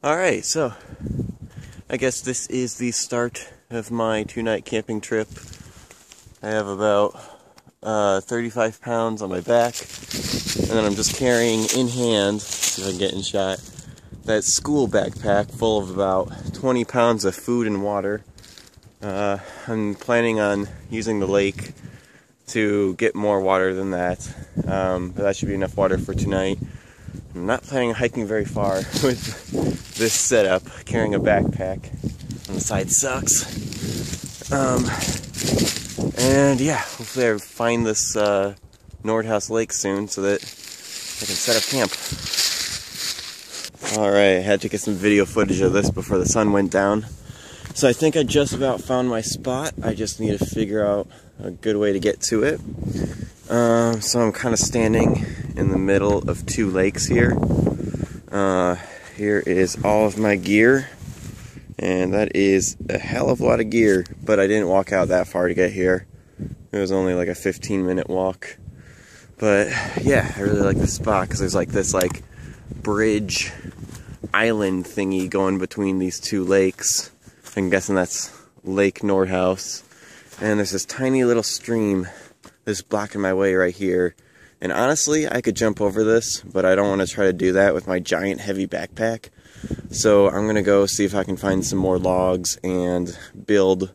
Alright, so I guess this is the start of my 2-night camping trip. I have about 35 pounds on my back, and then I'm just carrying in hand, see if I can get in shot, that school backpack full of about 20 pounds of food and water. I'm planning on using the lake to get more water than that, but that should be enough water for tonight. I'm not planning on hiking very far with this setup. Carrying a backpack on the side sucks. And yeah, hopefully I find this Nordhouse lake soon so that I can set up camp. Alright, I had to get some video footage of this before the sun went down. So I think I just about found my spot. I just need to figure out a good way to get to it. So I'm kind of standing in the middle of two lakes here. Here is all of my gear, and that is a hell of a lot of gear, but I didn't walk out that far to get here. It was only like a 15-minute walk. But yeah, I really like this spot because there's like this like bridge island thingy going between these two lakes. I'm guessing that's Lake Nordhouse. And there's this tiny little stream that's blocking my way right here. And honestly, I could jump over this, but I don't want to try to do that with my giant heavy backpack. So I'm going to go see if I can find some more logs and build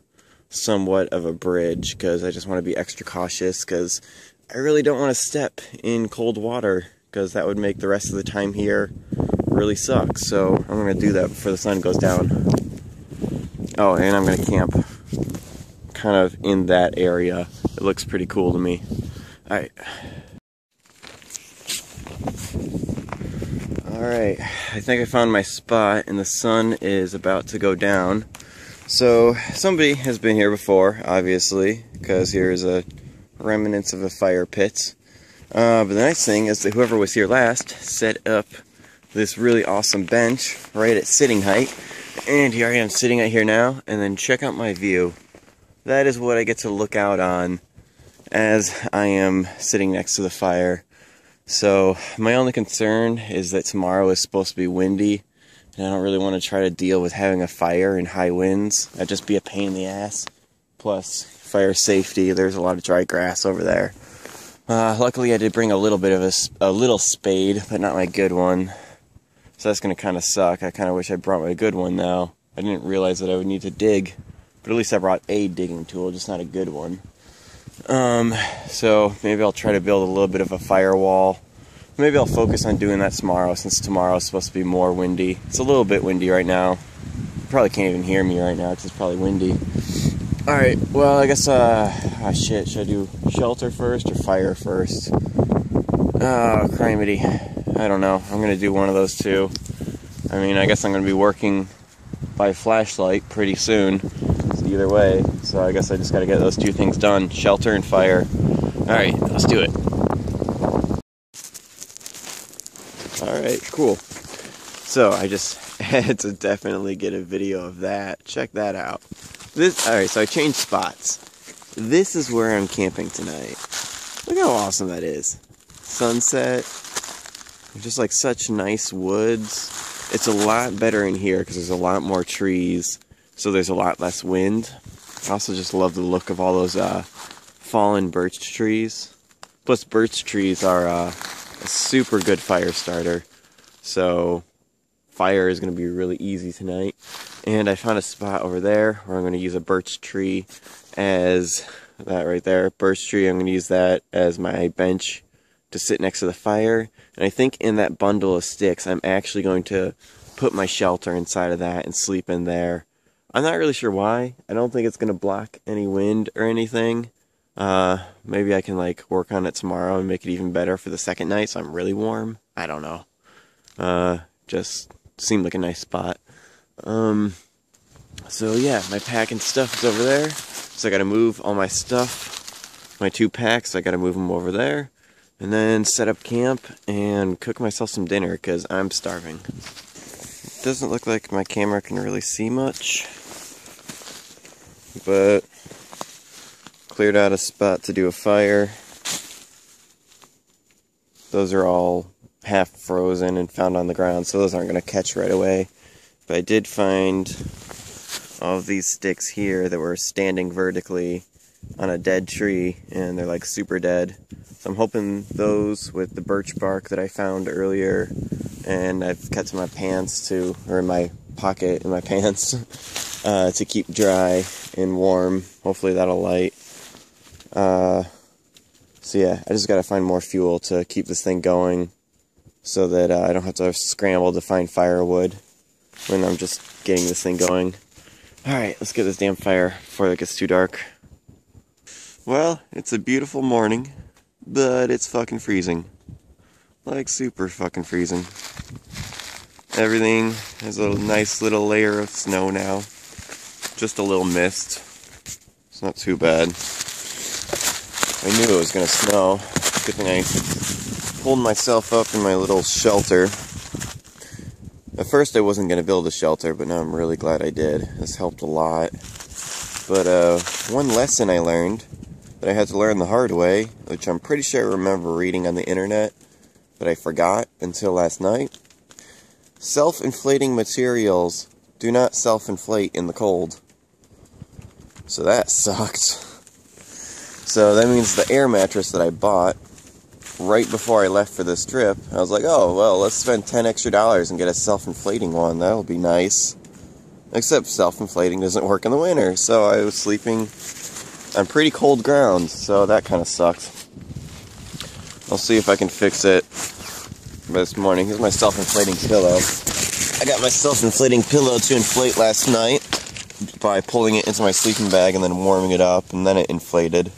somewhat of a bridge, because I just want to be extra cautious, because I really don't want to step in cold water, because that would make the rest of the time here really suck. So I'm going to do that before the sun goes down. Oh, and I'm going to camp kind of in that area. It looks pretty cool to me. Alright. Alright, I think I found my spot, and the sun is about to go down. So, somebody has been here before, obviously, because here's a remnants of a fire pit. But the nice thing is that whoever was here last set up this really awesome bench right at sitting height. And here I am sitting out here now, and then check out my view. That is what I get to look out on as I am sitting next to the fire. So my only concern is that tomorrow is supposed to be windy, and I don't really want to try to deal with having a fire in high winds. That'd just be a pain in the ass. Plus, fire safety, there's a lot of dry grass over there. Luckily I did bring a little bit of a little spade, but not my good one. So that's going to kind of suck. I kind of wish I brought my good one now. I didn't realize that I would need to dig. But at least I brought a digging tool, just not a good one. So maybe I'll try to build a little bit of a firewall. Maybe I'll focus on doing that tomorrow, since tomorrow is supposed to be more windy. It's a little bit windy right now. You probably can't even hear me right now because it's probably windy. Alright, well I guess, shit, should I do shelter first or fire first? Oh, criminy. I don't know. I'm going to do one of those two. I mean, I guess I'm going to be working by flashlight pretty soon. So either way. So I guess I just got to get those two things done. Shelter and fire. Alright, let's do it. Alright, cool. So I just had to definitely get a video of that. Check that out. Alright, so I changed spots. This is where I'm camping tonight. Look how awesome that is. Sunset. Just like such nice woods. It's a lot better in here because there's a lot more trees, so there's a lot less wind. I also just love the look of all those fallen birch trees. Plus birch trees are a super good fire starter, so fire is going to be really easy tonight. And I found a spot over there where I'm going to use a birch tree as that right there. Birch tree, I'm going to use that as my bench to sit next to the fire. And I think in that bundle of sticks, I'm actually going to put my shelter inside of that and sleep in there. I'm not really sure why. I don't think it's going to block any wind or anything. Maybe I can like work on it tomorrow and make it even better for the second night so I'm really warm. I don't know. Just seemed like a nice spot. So yeah, my pack and stuff is over there. So I got to move all my stuff, my 2 packs, I got to move them over there. And then set up camp and cook myself some dinner because I'm starving. It doesn't look like my camera can really see much, but cleared out a spot to do a fire. Those are all half frozen and found on the ground, so those aren't going to catch right away. But I did find all of these sticks here that were standing vertically on a dead tree, and they're like super dead. So I'm hoping those with the birch bark that I found earlier, and I've kept in my pants too, or in my pocket in my pants, to keep dry and warm. Hopefully that'll light. So yeah, I just gotta find more fuel to keep this thing going, so that I don't have to scramble to find firewood when I'm just getting this thing going. Alright, let's get this damn fire before it gets too dark. Well, it's a beautiful morning, but it's fucking freezing. Like, super fucking freezing. Everything has a nice little layer of snow now. Just a little mist. It's not too bad. I knew it was gonna snow. Good thing I pulled myself up in my little shelter. At first I wasn't gonna build a shelter, but now I'm really glad I did. This helped a lot. But one lesson I learned that I had to learn the hard way, which I'm pretty sure I remember reading on the internet, but I forgot until last night. Self-inflating materials do not self-inflate in the cold. So that sucked. So that means the air mattress that I bought right before I left for this trip, I was like, oh, well, let's spend $10 extra and get a self-inflating one. That'll be nice. Except self-inflating doesn't work in the winter, so I was sleeping on pretty cold ground, so that kind of sucked. I'll see if I can fix it this morning. Here's my self-inflating pillow. I got my self-inflating pillow to inflate last night by pulling it into my sleeping bag and then warming it up, and then it inflated.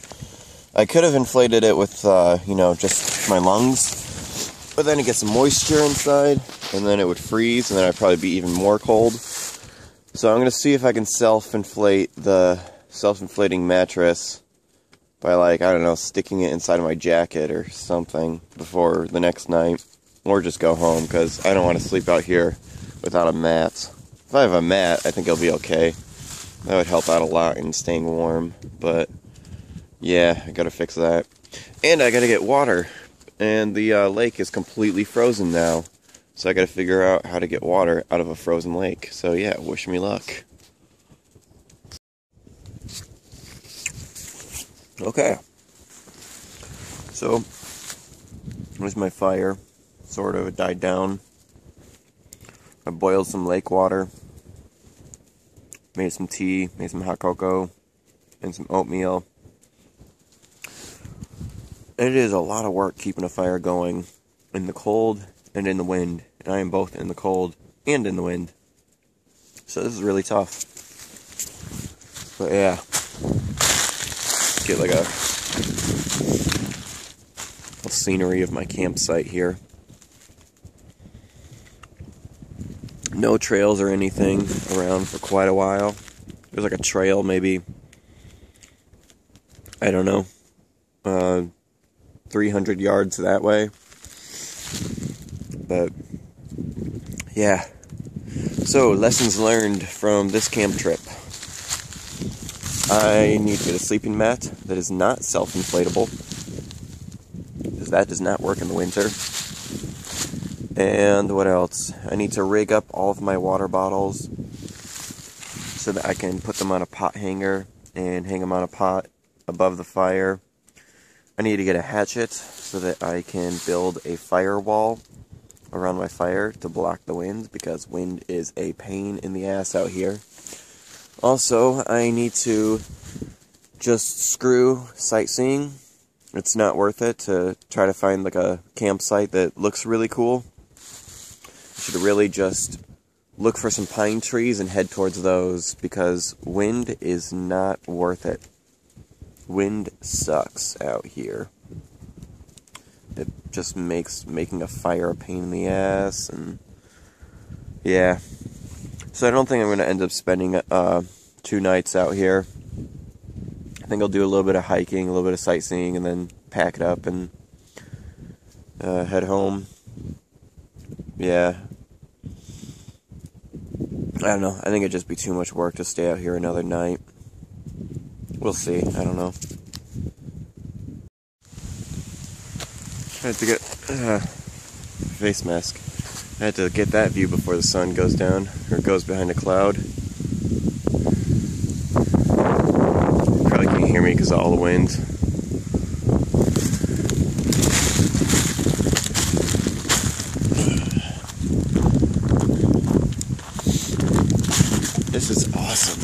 I could have inflated it with, just my lungs, but then it gets some moisture inside, and then it would freeze, and then I'd probably be even more cold. So I'm going to see if I can self-inflate the self-inflating mattress by, I don't know, sticking it inside of my jacket or something before the next night, or just go home, because I don't want to sleep out here without a mat. If I have a mat, I think it'll be okay. That would help out a lot in staying warm, but yeah, I gotta fix that. And I gotta get water, and the lake is completely frozen now, so I gotta figure out how to get water out of a frozen lake. So yeah, wish me luck. Okay, so here's my fire. Sort of died down. I boiled some lake water, made some tea, made some hot cocoa, and some oatmeal. It is a lot of work keeping a fire going in the cold and in the wind, and I am both in the cold and in the wind. So this is really tough. But yeah, get like a scenery of my campsite here. No trails or anything around for quite a while. There's like a trail, maybe, I don't know, 300 yards that way. But yeah, so lessons learned from this camp trip. I need to get a sleeping mat that is not self-inflatable, because that does not work in the winter. And what else? I need to rig up all of my water bottles so that I can put them on a pot hanger and hang them on a pot above the fire. I need to get a hatchet so that I can build a firewall around my fire to block the wind, because wind is a pain in the ass out here. Also, I need to just screw sightseeing. It's not worth it to try to find like a campsite that looks really cool. You should really just look for some pine trees and head towards those, because wind is not worth it. Wind sucks out here. It just makes making a fire a pain in the ass, and yeah. So I don't think I'm going to end up spending 2 nights out here. I think I'll do a little bit of hiking, a little bit of sightseeing, and then pack it up and head home. Yeah. I don't know. I think it'd just be too much work to stay out here another night. We'll see. I don't know. I had to get face mask. I I had to get that view before the sun goes down, or goes behind a cloud. Probably can't hear me because of all the wind. This is awesome.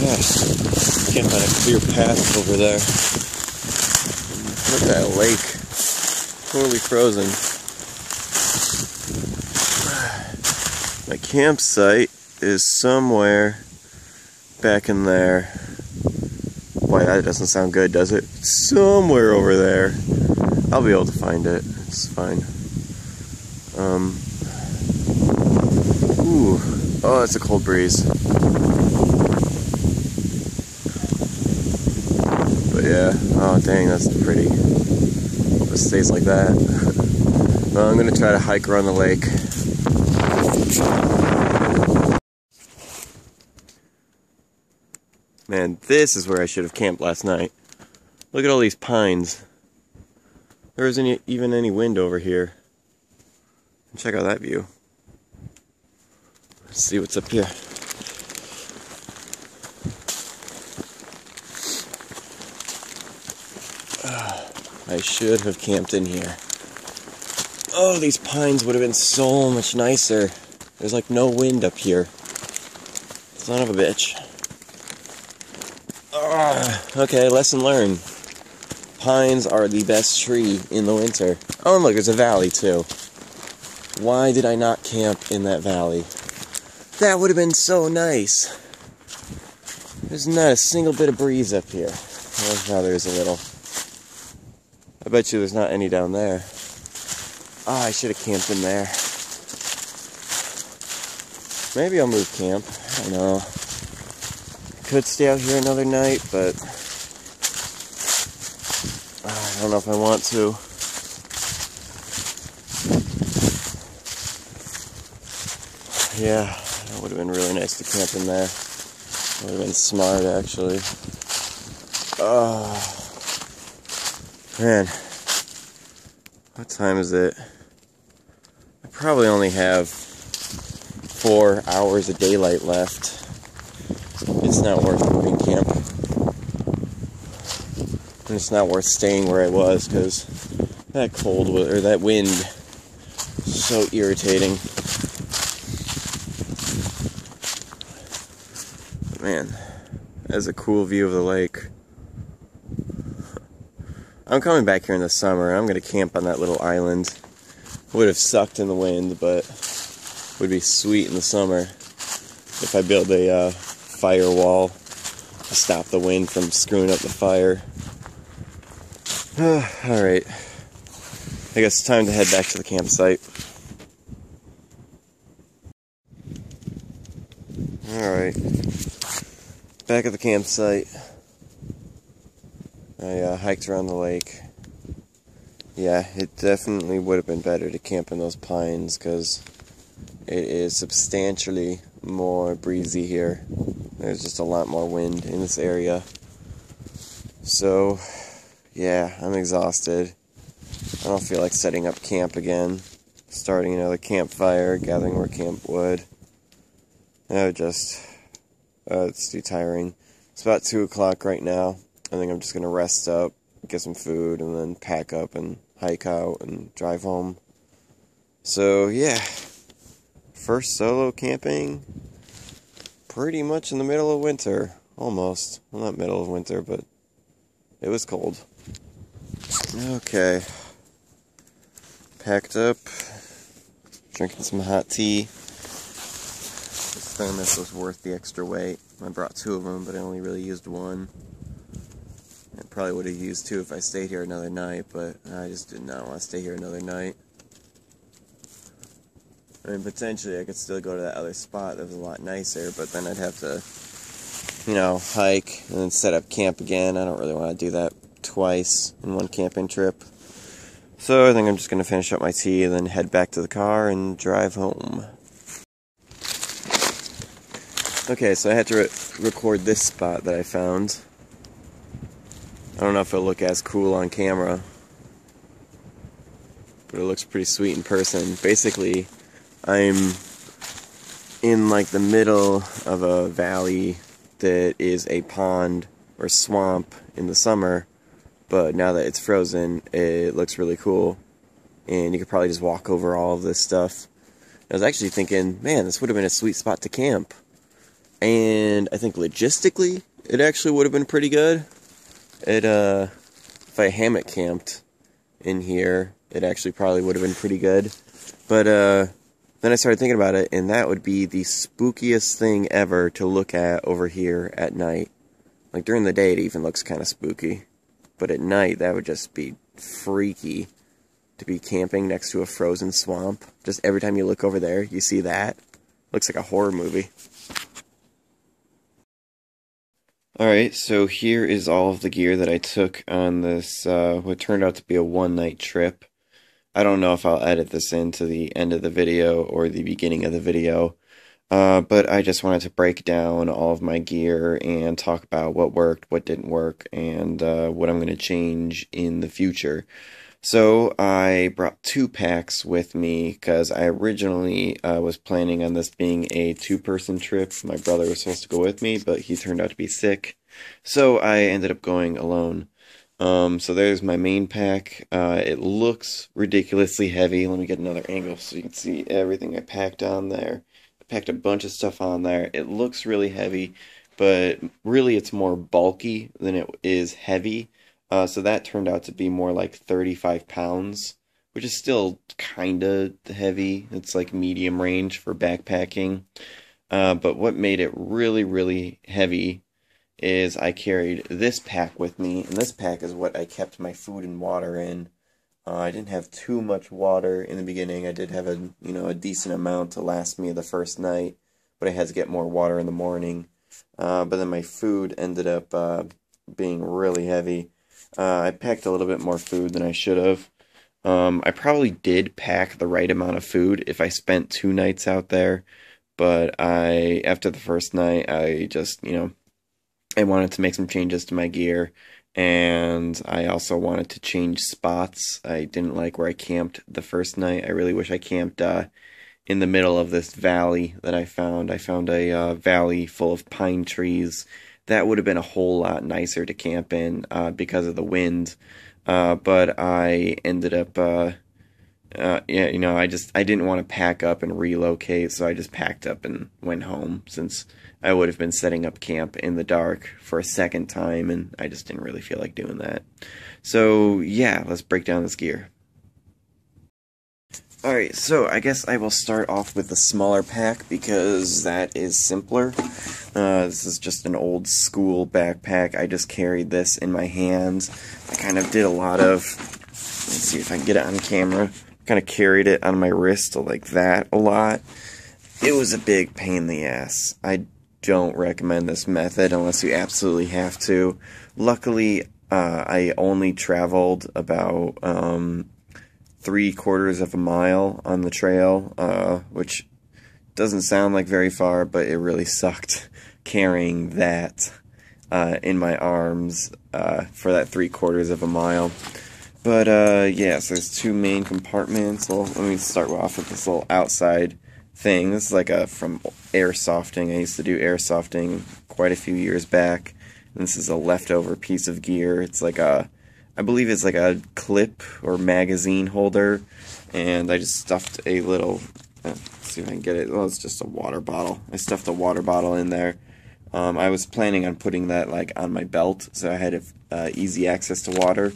Yeah, can't find a clear path over there. Look at that lake. Totally frozen. My campsite is somewhere back in there. Boy, that doesn't sound good, does it? Somewhere over there. I'll be able to find it. It's fine. Ooh. Oh, that's a cold breeze. But yeah. Oh, dang, that's pretty. It stays like that. Well, I'm gonna try to hike around the lake. Man, this is where I should have camped last night. Look at all these pines. There isn't even any wind over here. Check out that view. Let's see what's up here. I should have camped in here. Oh, these pines would have been so much nicer. There's like no wind up here. Son of a bitch. Okay, lesson learned. Pines are the best tree in the winter. Oh, and look, there's a valley too. Why did I not camp in that valley? That would have been so nice. There's not a single bit of breeze up here. Oh, now there's a little. I bet you there's not any down there. Oh, I should have camped in there. Maybe I'll move camp. I don't know. Could stay out here another night, but I don't know if I want to. Yeah, that would have been really nice to camp in there. Would have been smart, actually. Oh, man. What time is it? I probably only have 4 hours of daylight left. It's not worth moving camp. And it's not worth staying where I was, because that cold, or that wind, is so irritating. Man, that's a cool view of the lake. I'm coming back here in the summer. I'm going to camp on that little island. Would have sucked in the wind, but would be sweet in the summer if I build a fire wall to stop the wind from screwing up the fire. Alright. I guess it's time to head back to the campsite. Alright. Back at the campsite. I hiked around the lake. Yeah, it definitely would have been better to camp in those pines, because it is substantially more breezy here. There's just a lot more wind in this area. So, yeah, I'm exhausted. I don't feel like setting up camp again. Starting another campfire, gathering more camp wood. It's too tiring. It's about 2 o'clock right now. I think I'm just going to rest up, get some food, and then pack up and hike out and drive home. So, yeah. First solo camping, pretty much in the middle of winter. Almost. Well, not middle of winter, but it was cold. Okay. Packed up. Drinking some hot tea. This thermos was worth the extra weight. I brought 2 of them, but I only really used 1. I probably would have used 2 if I stayed here another night, but I just did not want to stay here another night. I mean, potentially I could still go to that other spot that was a lot nicer, but then I'd have to, hike and then set up camp again. I don't really want to do that twice in one camping trip. So I think I'm just going to finish up my tea and then head back to the car and drive home. Okay, so I had to record this spot that I found. I don't know if it'll look as cool on camera. but it looks pretty sweet in person. Basically, I'm in like the middle of a valley that is a pond or swamp in the summer, but now that it's frozen, it looks really cool, and you could probably just walk over all of this stuff. I was actually thinking, man, this would have been a sweet spot to camp, and I think logistically, it actually would have been pretty good. If I hammock camped in here, it actually probably would have been pretty good, but then I started thinking about it, and that would be the spookiest thing ever to look at over here at night. Like, during the day, it even looks kind of spooky. But at night, that would just be freaky to be camping next to a frozen swamp. Just every time you look over there, you see that. Looks like a horror movie. Alright, so here is all of the gear that I took on this, what turned out to be a one-night trip. I don't know if I'll edit this into the end of the video or the beginning of the video, but I just wanted to break down all of my gear and talk about what worked, what didn't work, and what I'm going to change in the future. So I brought 2 packs with me because I originally was planning on this being a 2-person trip. My brother was supposed to go with me, but he turned out to be sick, so I ended up going alone. So there's my main pack. It looks ridiculously heavy. Let me get another angle so you can see everything I packed on there. I packed a bunch of stuff on there. It looks really heavy, but really it's more bulky than it is heavy. So that turned out to be more like 35 pounds, which is still kinda heavy. It's like medium range for backpacking. But what made it really, really heavy is I carried this pack with me, and this pack is what I kept my food and water in. I didn't have too much water in the beginning. I did have a decent amount to last me the first night, but I had to get more water in the morning. But then my food ended up being really heavy. I packed a little bit more food than I should have. I probably did pack the right amount of food if I spent 2 nights out there, but after the first night, I just, I wanted to make some changes to my gear, and I also wanted to change spots. I didn't like where I camped the first night. I really wish I camped in the middle of this valley that I found. I found a valley full of pine trees. That would have been a whole lot nicer to camp in because of the wind, but I ended up, I didn't want to pack up and relocate, so I just packed up and went home, since I would have been setting up camp in the dark for a second time, and I just didn't really feel like doing that. So, yeah, let's break down this gear. Alright, so I guess I will start off with the smaller pack, because that is simpler. This is just an old school backpack. I just carried this in my hands. I kind of did a lot of, let's see if I can get it on camera, kind of carried it on my wrist like that a lot. It was a big pain in the ass. I don't recommend this method unless you absolutely have to. Luckily, I only traveled about 3/4 of a mile on the trail, which doesn't sound like very far, but it really sucked carrying that in my arms for that 3/4 of a mile. But yeah, so there's 2 main compartments. Well, let me start off with this little outside thing. This is like from airsofting. I used to do airsofting quite a few years back. And this is a leftover piece of gear. It's like I believe it's like a clip or magazine holder. And I just stuffed a little, let's see if I can get it. Well, it's just a water bottle. I stuffed a water bottle in there. I was planning on putting that like on my belt, so I had easy access to water.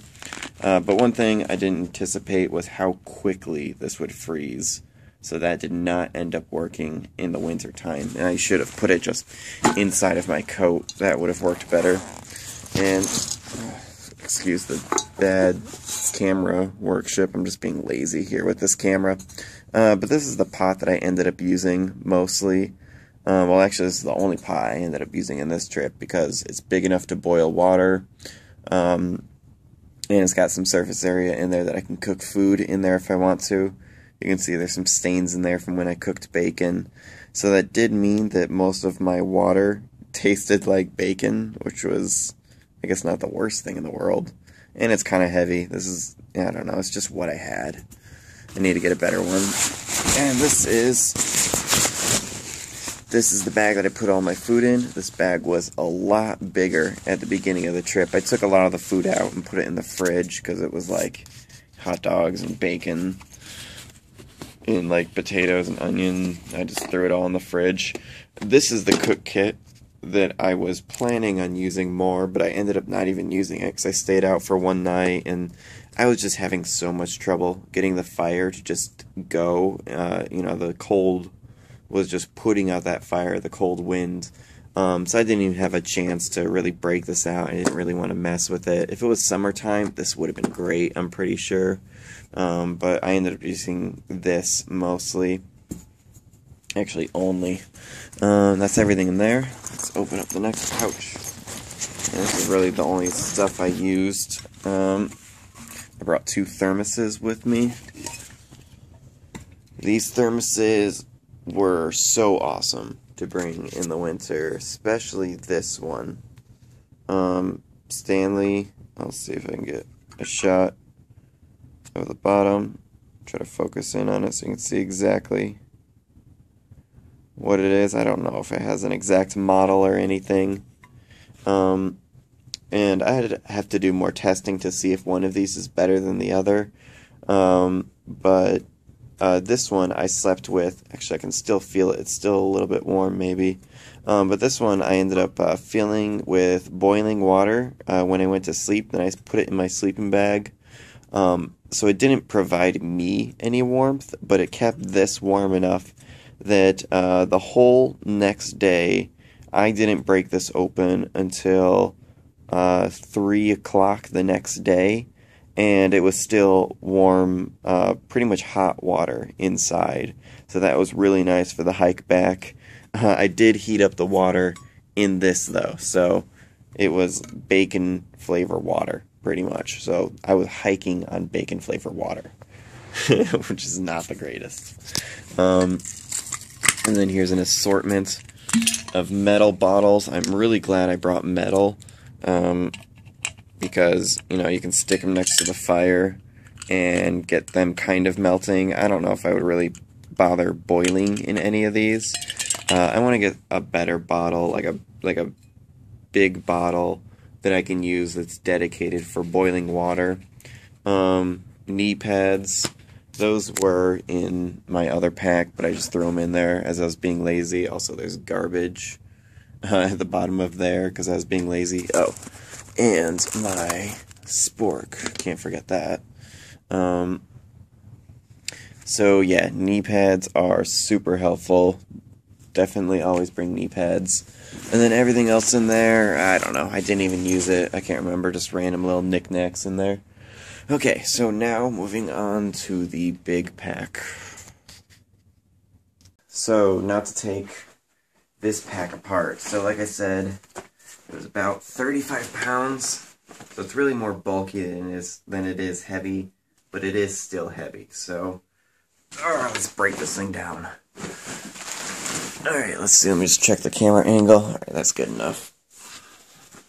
But one thing I didn't anticipate was how quickly this would freeze. So that did not end up working in the winter time. And I should have put it just inside of my coat. That would have worked better. And, excuse the bad camera workship. I'm just being lazy here with this camera. But this is the pot that I ended up using mostly. Well, actually, this is the only pot I ended up using in this trip because it's big enough to boil water. And it's got some surface area in there that I can cook food in there if I want to. You can see there's some stains in there from when I cooked bacon. So that did mean that most of my water tasted like bacon, which was, I guess, not the worst thing in the world. And it's kind of heavy. This is, I don't know, it's just what I had. I need to get a better one. And this is the bag that I put all my food in. This bag was a lot bigger at the beginning of the trip. I took a lot of the food out and put it in the fridge because it was like hot dogs and bacon and like potatoes and onion. I just threw it all in the fridge. This is the cook kit that I was planning on using more, but I ended up not even using it because I stayed out for one night and I was just having so much trouble getting the fire to just go. You know, the cold was just putting out that fire, the cold wind. So I didn't even have a chance to really break this out. I didn't really want to mess with it. If it was summertime, this would have been great, I'm pretty sure. But I ended up using this mostly. Actually, only. That's everything in there. Let's open up the next pouch. And this is really the only stuff I used. I brought 2 thermoses with me. These thermoses were so awesome to bring in the winter, especially this one. Stanley, I'll see if I can get a shot of the bottom. Try to focus in on it so you can see exactly what it is. I don't know if it has an exact model or anything. And I'd have to do more testing to see if one of these is better than the other. But this one I slept with. Actually, I can still feel it. It's still a little bit warm, maybe. But this one I ended up filling with boiling water when I went to sleep. Then I put it in my sleeping bag. So it didn't provide me any warmth, but it kept this warm enough that the whole next day I didn't break this open until 3 o'clock the next day. And it was still warm, pretty much hot water inside. So that was really nice for the hike back. I did heat up the water in this, though. So it was bacon flavor water, pretty much. So I was hiking on bacon flavor water, which is not the greatest. And then here's an assortment of metal bottles. I'm really glad I brought metal. Because, you know, you can stick them next to the fire and get them kind of melting. I don't know if I would really bother boiling in any of these. I want to get a better bottle, like a big bottle that I can use that's dedicated for boiling water. Knee pads, those were in my other pack, but I just threw them in there as I was being lazy. Also, there's garbage at the bottom of there because I was being lazy. Oh. And my spork, can't forget that. So yeah, knee pads are super helpful. Definitely always bring knee pads. And then everything else in there, I don't know, I didn't even use it. I can't remember, just random little knickknacks in there. Okay, so now moving on to the big pack. So now to take this pack apart. So like I said, it was about 35 pounds, so it's really more bulky than it is heavy, but it is still heavy. So, let's break this thing down. Alright, let's see, let me just check the camera angle. Alright, that's good enough.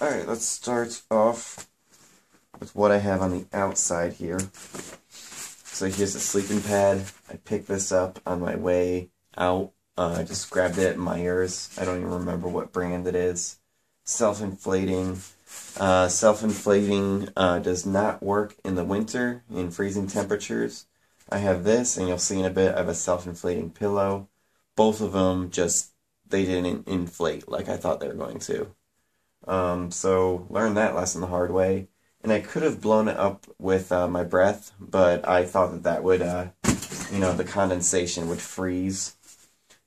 Alright, let's start off with what I have on the outside here. So here's the sleeping pad. I picked this up on my way out. I just grabbed it at Myers. I don't even remember what brand it is. Self-inflating. Self-inflating does not work in the winter, in freezing temperatures. I have this, and you'll see in a bit, I have a self-inflating pillow. Both of them they didn't inflate like I thought they were going to. So, learned that lesson the hard way. And I could have blown it up with my breath, but I thought that would, the condensation would freeze.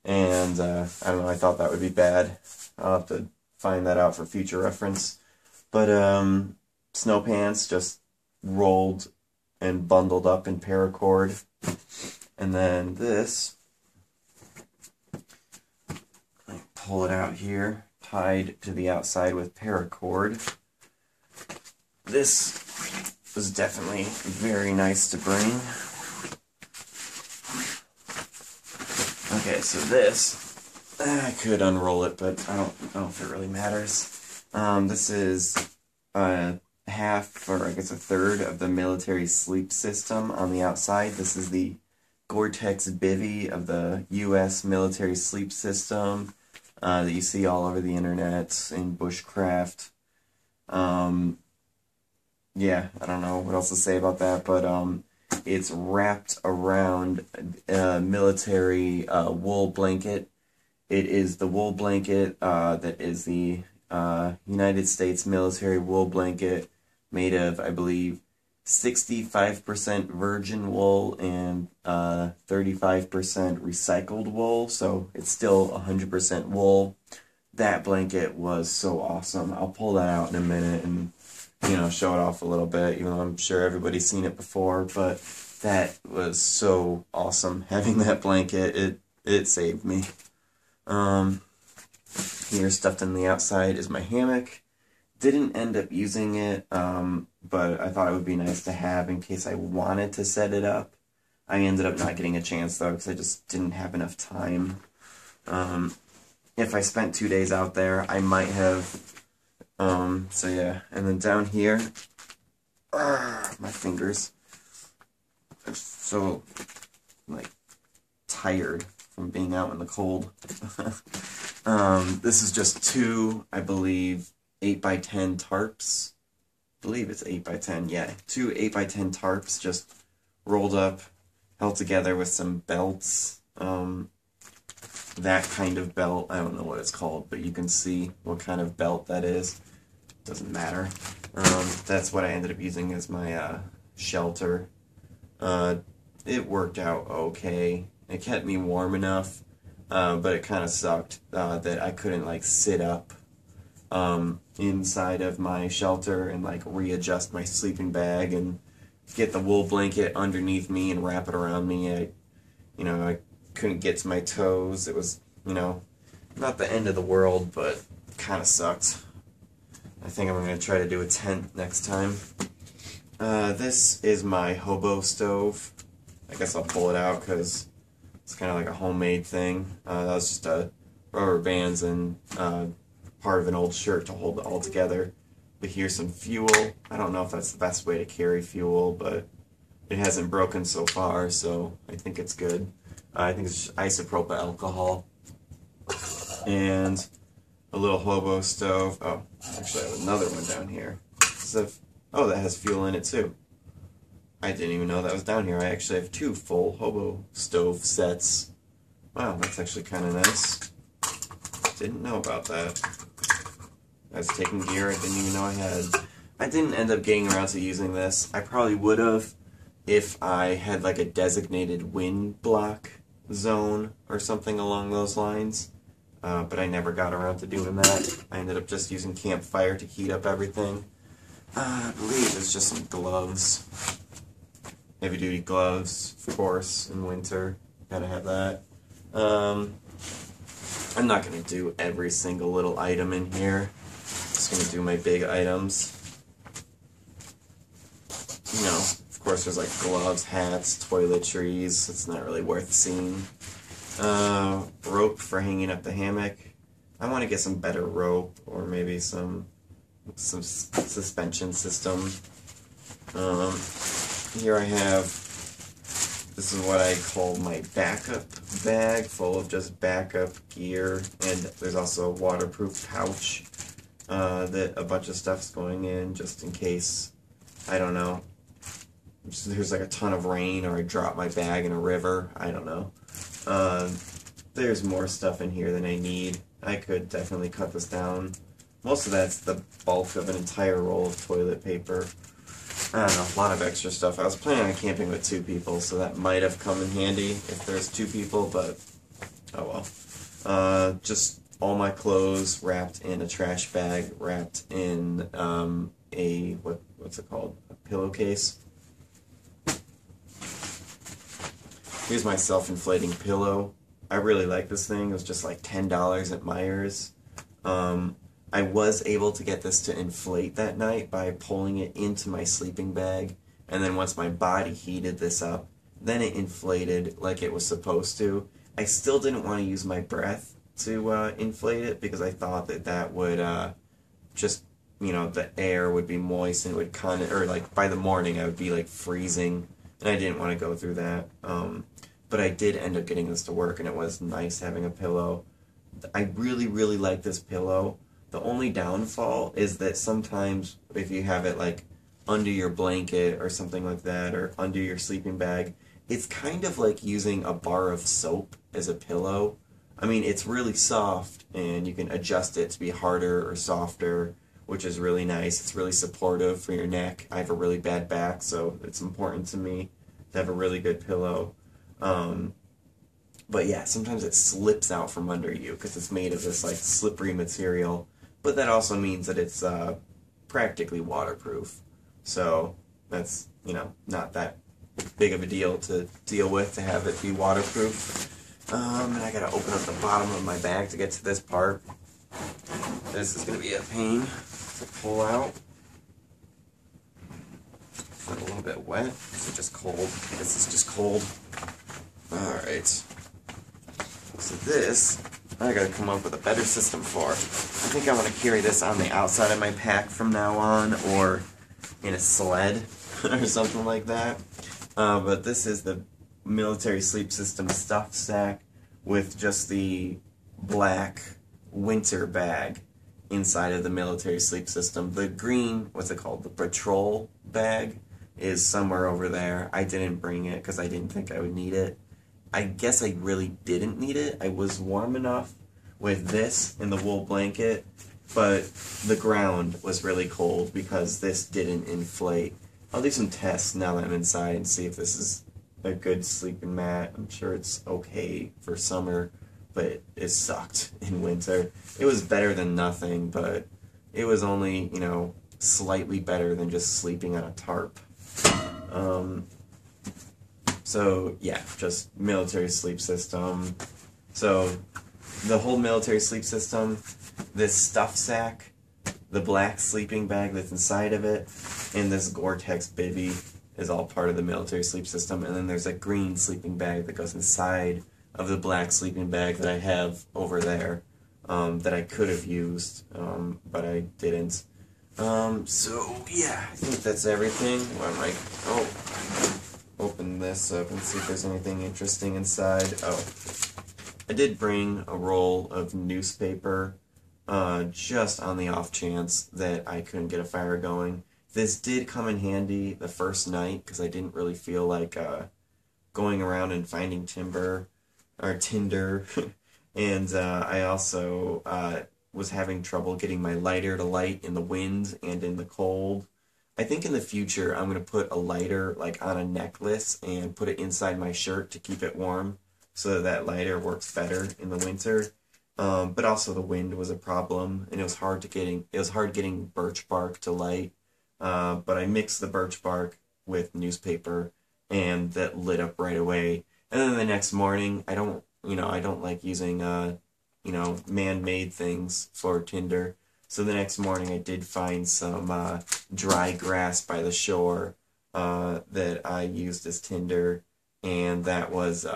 And, I don't know, I thought that would be bad. I'll have to find that out for future reference. But snow pants just rolled and bundled up in paracord. And then this, I pull it out here, tied to the outside with paracord. This was definitely very nice to bring. Okay, so this, I could unroll it, but I don't know if it really matters. This is half, or I guess a third, of the military sleep system on the outside. This is the Gore-Tex bivy of the U.S. military sleep system that you see all over the internet in Bushcraft. Yeah, I don't know what else to say about that, but it's wrapped around a military wool blanket. It is the wool blanket that is the United States military wool blanket made of, I believe, 65% virgin wool and 35% recycled wool, so it's still 100% wool. That blanket was so awesome. I'll pull that out in a minute and, you know, show it off a little bit, even though I'm sure everybody's seen it before, but that was so awesome. Having that blanket, it saved me. Here, stuffed on the outside, is my hammock. Didn't end up using it, but I thought it would be nice to have in case I wanted to set it up. I ended up not getting a chance, though, because I just didn't have enough time. If I spent 2 days out there, I might have. So yeah, and then down here, my fingers are so, like, tired from being out in the cold. This is just two, I believe, 8x10 tarps. I believe it's 8x10, yeah. Two 8x10 tarps just rolled up, held together with some belts. That kind of belt, I don't know what it's called, but you can see what kind of belt that is. Doesn't matter. That's what I ended up using as my shelter. It worked out okay. It kept me warm enough, but it kind of sucked that I couldn't, like, sit up inside of my shelter and, like, readjust my sleeping bag and get the wool blanket underneath me and wrap it around me. I couldn't get to my toes. It was, not the end of the world, but kind of sucked. I think I'm going to try to do a tent next time. This is my hobo stove. I guess I'll pull it out because it's kind of like a homemade thing. That was just rubber bands and part of an old shirt to hold it all together. But here's some fuel. I don't know if that's the best way to carry fuel, but it hasn't broken so far, so I think it's good. I think it's just isopropyl alcohol. And a little hobo stove. Oh, actually I have another one down here. Oh, that has fuel in it too. I didn't even know that was down here. I actually have two full hobo stove sets. Wow, that's actually kind of nice. Didn't know about that. I was taking gear I didn't even know I had. I didn't end up getting around to using this. I probably would have if I had like a designated wind block zone or something along those lines. But I never got around to doing that. I ended up just using campfire to heat up everything. I believe it's just some gloves. Heavy duty gloves, of course, in winter. Gotta have that. I'm not gonna do every single little item in here. Just gonna do my big items. Of course there's like gloves, hats, toiletries. It's not really worth seeing. Rope for hanging up the hammock. I want to get some better rope, or maybe some suspension system. Here I have, this is what I call my backup bag, full of just backup gear, and there's also a waterproof pouch that a bunch of stuff's going in, just in case, I don't know, there's like a ton of rain, or I drop my bag in a river, I don't know. There's more stuff in here than I need. I could definitely cut this down. Most of that's the bulk of an entire roll of toilet paper. I don't know, a lot of extra stuff. I was planning on camping with 2 people, so that might have come in handy if there's 2 people, but oh well. Just all my clothes wrapped in a trash bag, wrapped in what's it called? A pillowcase. Here's my self-inflating pillow. I really like this thing. It was just like $10 at Meijer's. I was able to get this to inflate that night by pulling it into my sleeping bag, and then once my body heated this up, then it inflated like it was supposed to. I still didn't want to use my breath to inflate it, because I thought that would just, the air would be moist and it would kind of, or like by the morning I would be like freezing, and I didn't want to go through that. but I did end up getting this to work, and it was nice having a pillow. I really, really like this pillow. The only downfall is that sometimes if you have it like under your blanket or something like that, or under your sleeping bag, it's kind of like using a bar of soap as a pillow. I mean, it's really soft, and you can adjust it to be harder or softer, which is really nice. It's really supportive for your neck. I have a really bad back, so it's important to me to have a really good pillow. But yeah, sometimes it slips out from under you because it's made of this like slippery material. But that also means that it's practically waterproof. So that's, you know, not that big of a deal to deal with, to have it be waterproof. And I gotta open up the bottom of my bag to get to this part. This is gonna be a pain to pull out. It's a little bit wet. Is it just cold? This is just cold. Alright. So this, I gotta come up with a better system for. I think I want to carry this on the outside of my pack from now on, or in a sled, or something like that. But this is the military sleep system stuff sack with just the black winter bag inside of the military sleep system. The green, what's it called, the patrol bag, is somewhere over there. I didn't bring it because I didn't think I would need it. I guess I really didn't need it. I was warm enough with this and the wool blanket, but the ground was really cold because this didn't inflate. I'll do some tests now that I'm inside and see if this is a good sleeping mat. I'm sure it's okay for summer, but it sucked in winter. It was better than nothing, but it was only, you know, slightly better than just sleeping on a tarp. So yeah, just military sleep system. So the whole military sleep system, this stuff sack, the black sleeping bag that's inside of it, and this Gore-Tex bivy is all part of the military sleep system. And then there's a green sleeping bag that goes inside of the black sleeping bag that I have over there, that I could have used, but I didn't. So yeah, I think that's everything. Where am I? Oh, open this up and see if there's anything interesting inside. Oh, I did bring a roll of newspaper, just on the off chance that I couldn't get a fire going. This did come in handy the first night because I didn't really feel like going around and finding tinder, and I also was having trouble getting my lighter to light in the wind and in the cold. I think in the future I'm going to put a lighter like on a necklace and put it inside my shirt to keep it warm, so that lighter works better in the winter. But also the wind was a problem, and it was hard getting birch bark to light. But I mixed the birch bark with newspaper, and that lit up right away. And then the next morning, I don't like using man-made things for tinder. So the next morning I did find some dry grass by the shore that I used as tinder, and that was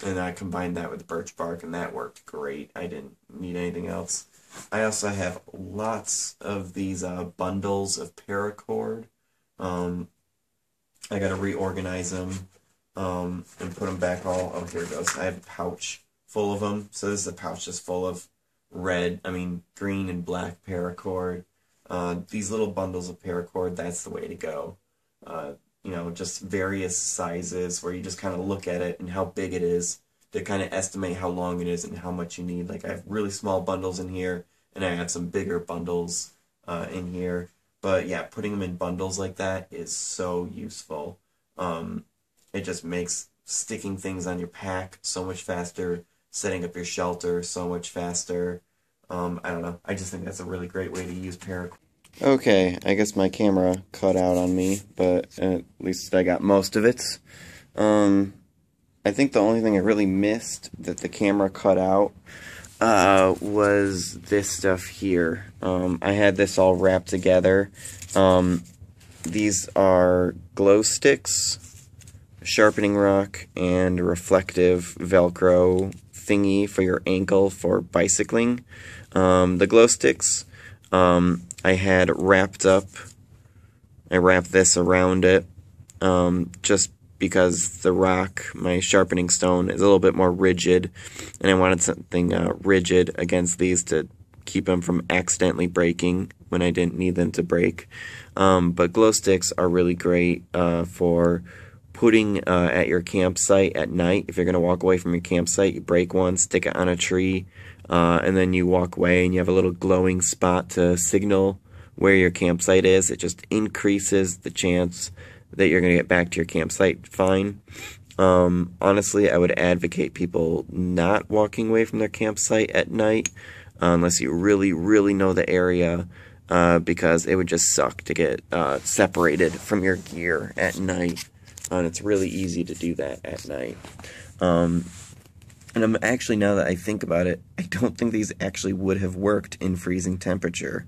and I combined that with birch bark, and that worked great. I didn't need anything else. I also have lots of these bundles of paracord. I gotta reorganize them and put them back all. Oh, here it goes. I have a pouch full of them. So this is a pouch just full of green and black paracord. These little bundles of paracord, that's the way to go. Just various sizes where you just kind of look at it and how big it is to kind of estimate how long it is and how much you need. Like I have really small bundles in here, and I have some bigger bundles in here. But yeah, putting them in bundles like that is so useful. It just makes sticking things on your pack so much faster, setting up your shelter so much faster. I don't know. I just think that's a really great way to use paracord. Okay, I guess my camera cut out on me, but at least I got most of it. I think the only thing I really missed that the camera cut out was this stuff here. I had this all wrapped together. These are glow sticks, sharpening rock, and reflective Velcro thingy for your ankle for bicycling. The glow sticks, I had wrapped up. I wrapped this around it, just because the rock, my sharpening stone, is a little bit more rigid, and I wanted something rigid against these to keep them from accidentally breaking when I didn't need them to break. But glow sticks are really great for putting at your campsite at night. If you're going to walk away from your campsite, you break one, stick it on a tree, and then you walk away and you have a little glowing spot to signal where your campsite is. It just increases the chance that you're going to get back to your campsite fine. Honestly, I would advocate people not walking away from their campsite at night unless you really, really know the area, because it would just suck to get separated from your gear at night. And it's really easy to do that at night. And I'm actually, now that I think about it, I don't think these actually would have worked in freezing temperature.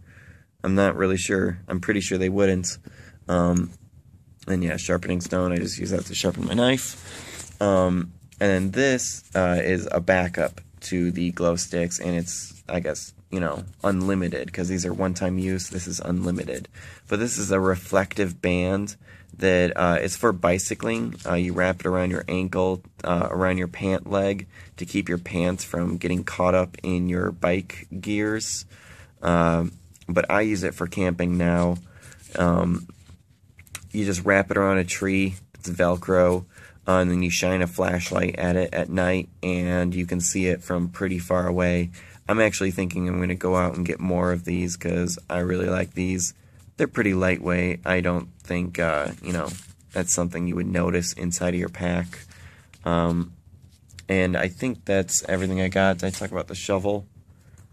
I'm not really sure. I'm pretty sure they wouldn't. And yeah, sharpening stone, I just use that to sharpen my knife. And then this is a backup to the glow sticks, and it's, I guess, you know, unlimited, because these are one-time use. This is unlimited. But this is a reflective band that is for bicycling. You wrap it around your ankle, around your pant leg, to keep your pants from getting caught up in your bike gears. But I use it for camping now. You just wrap it around a tree. It's Velcro. And then you shine a flashlight at it at night, and you can see it from pretty far away. I'm actually thinking I'm going to go out and get more of these, because I really like these. They're pretty lightweight. I don't think, you know, that's something you would notice inside of your pack. And I think that's everything I got. Did I talk about the shovel?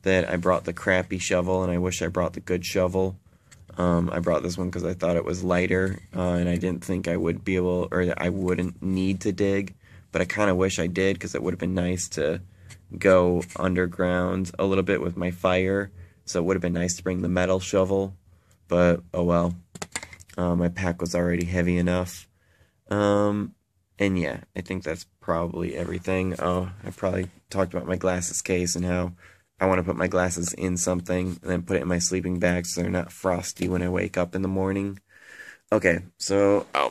That I brought the crappy shovel, and I wish I brought the good shovel. I brought this one because I thought it was lighter, and I didn't think I would be able, or that I wouldn't need to dig. But I kind of wish I did, because it would have been nice to go underground a little bit with my fire. So it would have been nice to bring the metal shovel. But, oh well. My pack was already heavy enough. And yeah, I think that's probably everything. Oh, I probably talked about my glasses case and how I want to put my glasses in something and then put it in my sleeping bag so they're not frosty when I wake up in the morning. Okay, so, oh,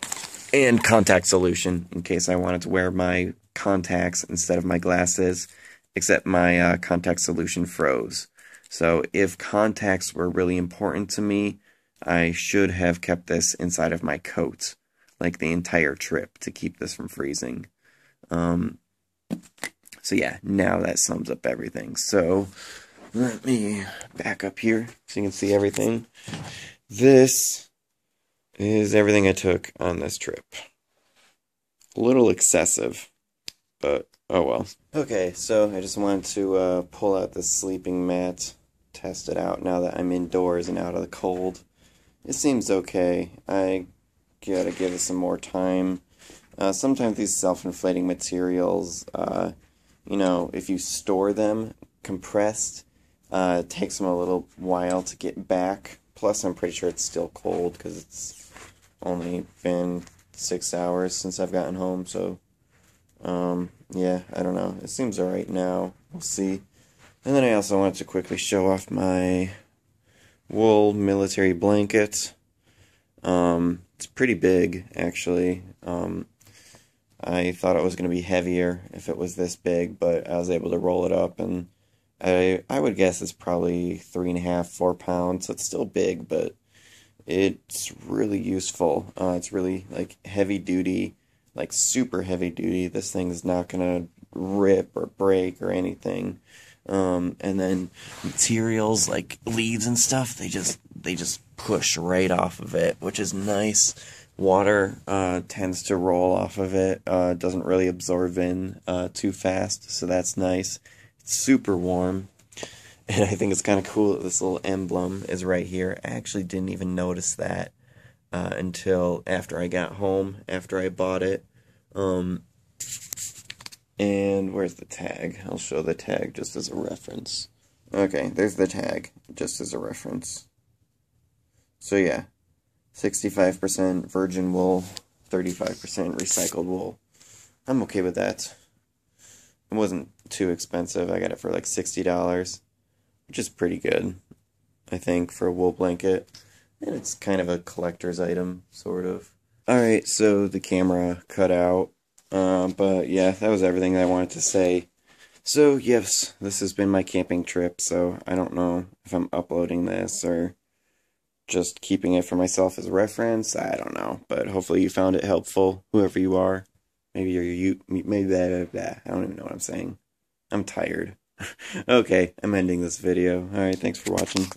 and contact solution in case I wanted to wear my contacts instead of my glasses, except my contact solution froze. So if contacts were really important to me, I should have kept this inside of my coat, like the entire trip, to keep this from freezing. So yeah, now that sums up everything. So let me back up here so you can see everything. This is everything I took on this trip. A little excessive, but oh well. Okay, so I just wanted to pull out the sleeping mat, test it out now that I'm indoors and out of the cold. It seems okay. I gotta give it some more time. Sometimes these self-inflating materials, you know, if you store them compressed, it takes them a little while to get back. Plus, I'm pretty sure it's still cold because it's only been 6 hours since I've gotten home. So, yeah, I don't know. It seems alright now. We'll see. And then I also wanted to quickly show off my wool military blanket. It's pretty big, actually. I thought it was going to be heavier if it was this big, but I was able to roll it up, and I would guess it's probably 3.5, 4 pounds, so it's still big, but it's really useful. It's really, like, heavy duty, like, super heavy duty. This thing is not going to rip or break or anything. And then materials like leaves and stuff, they just push right off of it, which is nice. Water tends to roll off of it. It doesn't really absorb in too fast, so that's nice. It's super warm, and I think it's kind of cool that this little emblem is right here. I actually didn't even notice that until after I got home, after I bought it. And where's the tag? I'll show the tag just as a reference. Okay, there's the tag, just as a reference. So yeah, 65% virgin wool, 35% recycled wool. I'm okay with that. It wasn't too expensive. I got it for like $60, which is pretty good, I think, for a wool blanket. And it's kind of a collector's item, sort of. Alright, so the camera cut out. But yeah, that was everything that I wanted to say. So yes, this has been my camping trip, so I don't know if I'm uploading this or just keeping it for myself as a reference. I don't know, but hopefully you found it helpful, whoever you are. Maybe maybe blah, blah, blah. I don't even know what I'm saying. I'm tired. Okay, I'm ending this video. Alright, thanks for watching.